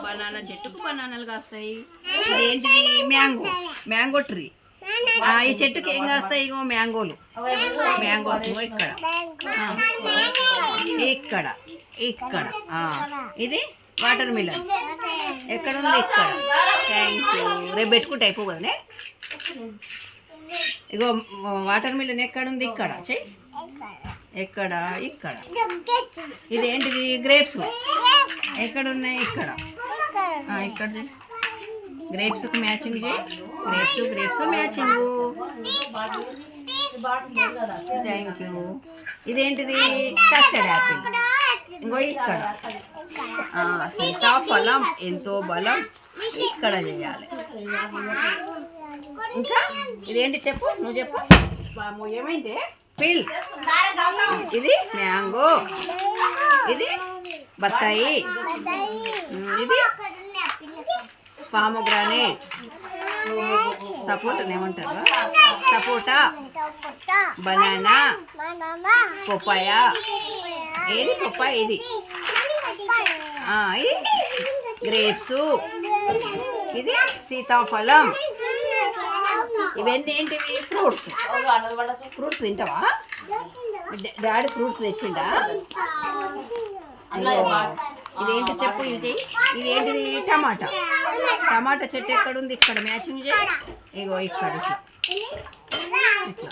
Banana చెట్టుకు బనానాలు కాస్తాయి. ఇదేంటిది? మ్యాంగో. Mango tree. ఈ చెట్టుకి ఏం కాస్తాయి? ఇగో మ్యాంగోలు. మ్యాంగోస్ ఇక్కడ ఇక్కడ ఇక్కడ. ఇది వాటర్ మిలన్. ఎక్కడ ఉంది? ఇక్కడ. Thank you. రేపు పెట్టుకుంటే అయిపో కదనే. ఇగో వాటర్ మిలన్ ఎక్కడుంది? ఇక్కడ. చెయ్యి. ఎక్కడ? ఇక్కడ. ఇదేంటిది? గ్రేప్స్. ఎక్కడున్నాయి? ఇక్కడ. ఇక్కడ గ్రేప్స్కి మ్యాచింగ్ చేయి. Grapes matching. Thank you. ఇదేంటిది? Custard apple. ఇంకో ఇక్కడ. సీతాఫలం ఎంతో బలం. ఇక్కడ చేయాలి. ఇంకా ఇదేంటి చెప్పు, నువ్వు చెప్పు. ఏమైంది? పిల్. ఇది మ్యాంగో. ఇది బత్తాయి. ఇది పామోగ్రానేట్. సపోటా ఏమంటారు? సపోటా. బనానా. పపాయ. ఏది పపాయ? ఇది ఇది గ్రేప్స్. ఇది సీతాఫలం. ఇవన్నీ ఏంటివి? ఫ్రూట్స్. ఫ్రూట్స్ తింటావా? డాడీ ఫ్రూట్స్ తెచ్చిండా? ఇదేంటి చెప్పు. ఇదేంటిది? టమాటా. టమాటా చెట్టు ఎక్కడుంది? ఇక్కడ మ్యాచింగ్ చేయి. ఇగో ఇక్కడ ఇట్లా.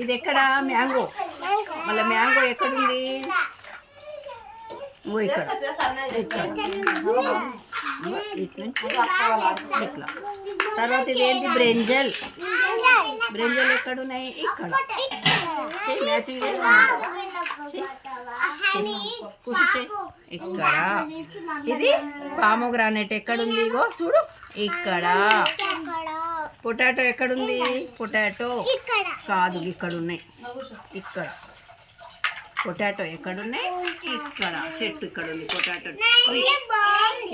ఇది ఎక్కడ? మ్యాంగో. మళ్ళీ మ్యాంగో ఎక్కడుంది? ఇగో ఇక్కడ. ఇట్లా. తర్వాత ఇదేంటి? బ్రింజల్. బ్రింజల్ ఎక్కడున్నాయి? ఇక్కడ. మ్యాచింగ్ ఇక్కడ. ఇది పామోగ్రానేట్ ఎక్కడుంది? ఇగో చూడు ఇక్కడ. పొటాటో ఎక్కడుంది? పొటాటో కాదు, ఇక్కడ ఉన్నాయి. ఇక్కడ పొటాటో ఎక్కడున్నాయి? ఇక్కడ. చెట్టు ఇక్కడ ఉంది పొటాటో.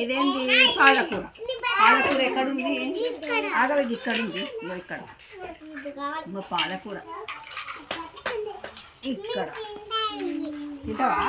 ఇదేంటి? పాలకూర. పాలకూర ఎక్కడుంది? ఆగవి ఇక్కడ ఉంది. ఇక్కడ పాలకూర. ఇక్కడ తింటావా?